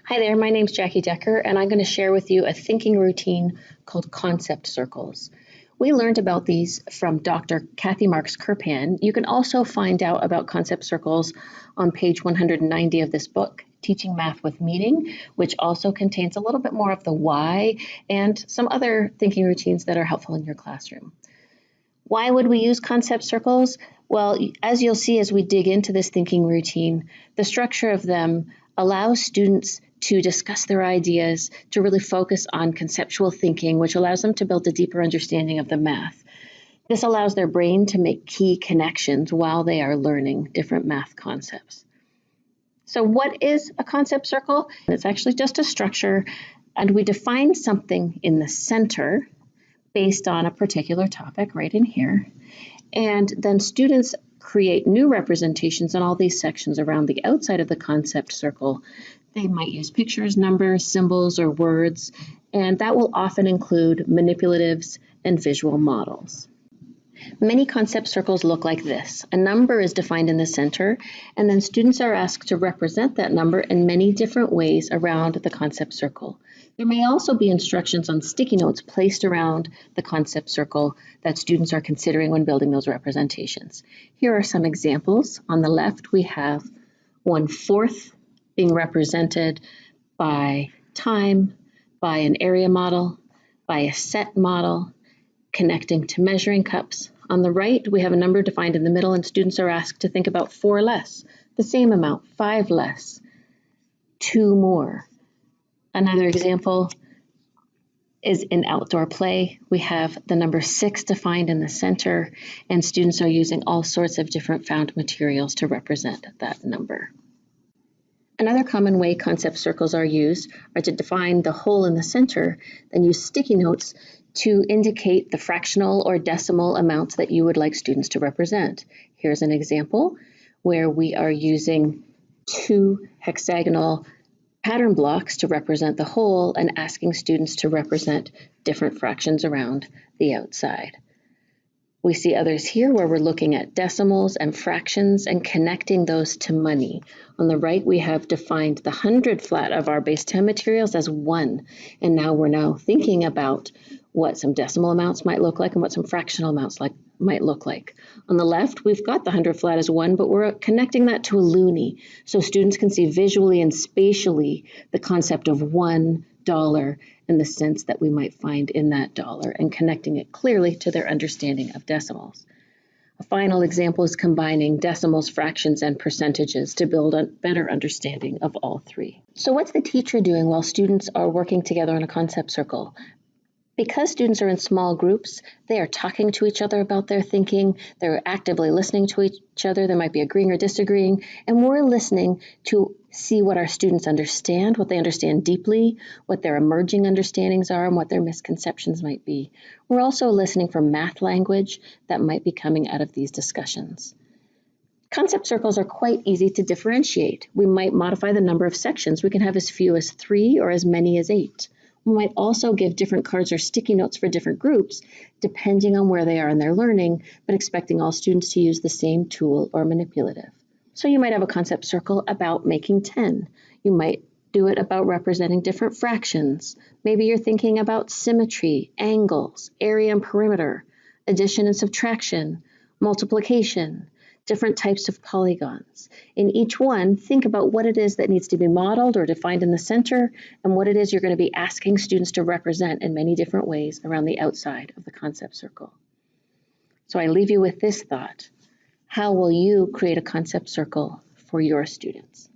Hi there, my name's Jackie Decker, and I'm going to share with you a thinking routine called concept circles. We learned about these from Dr. Cathy Marks Krpan. You can also find out about concept circles on page 190 of this book, Teaching Math with Meaning, which also contains a little bit more of the why and some other thinking routines that are helpful in your classroom. Why would we use concept circles? Well, as you'll see as we dig into this thinking routine, the structure of them allows students to discuss their ideas, to really focus on conceptual thinking, which allows them to build a deeper understanding of the math. This allows their brain to make key connections while they are learning different math concepts. So what is a concept circle? It's actually just a structure, and we define something in the center based on a particular topic right in here. And then students create new representations in all these sections around the outside of the concept circle. They might use pictures, numbers, symbols, or words, and that will often include manipulatives and visual models. Many concept circles look like this. A number is defined in the center, and then students are asked to represent that number in many different ways around the concept circle. There may also be instructions on sticky notes placed around the concept circle that students are considering when building those representations. Here are some examples. On the left, we have 1/4 being represented by time, by an area model, by a set model, connecting to measuring cups. On the right, we have a number defined in the middle, and students are asked to think about 4 less, the same amount, 5 less, 2 more. Another example is in outdoor play. We have the number 6 defined in the center, and students are using all sorts of different found materials to represent that number. Another common way concept circles are used are to define the whole in the center, then use sticky notes to indicate the fractional or decimal amounts that you would like students to represent. Here's an example where we are using 2 hexagonal pattern blocks to represent the whole and asking students to represent different fractions around the outside. We see others here where we're looking at decimals and fractions and connecting those to money. On the right, we have defined the 100 flat of our base 10 materials as 1. And now we're thinking about what some decimal amounts might look like and what some fractional amounts might look like. On the left, we've got the 100 flat as 1, but we're connecting that to a loonie so students can see visually and spatially the concept of $1 and the sense that we might find in that dollar and connecting it clearly to their understanding of decimals. A final example is combining decimals, fractions, and percentages to build a better understanding of all three. So what's the teacher doing while students are working together in a concept circle? Because students are in small groups, they are talking to each other about their thinking, they're actively listening to each other, they might be agreeing or disagreeing, and we're listening to see what our students understand, what they understand deeply, what their emerging understandings are, and what their misconceptions might be. We're also listening for math language that might be coming out of these discussions. Concept circles are quite easy to differentiate. We might modify the number of sections. We can have as few as 3 or as many as 8. We might also give different cards or sticky notes for different groups, depending on where they are in their learning, but expecting all students to use the same tool or manipulative. So you might have a concept circle about making 10. You might do it about representing different fractions. Maybe you're thinking about symmetry, angles, area and perimeter, addition and subtraction, multiplication, different types of polygons. In each one, think about what it is that needs to be modeled or defined in the center and what it is you're going to be asking students to represent in many different ways around the outside of the concept circle. So I leave you with this thought. How will you create a concept circle for your students?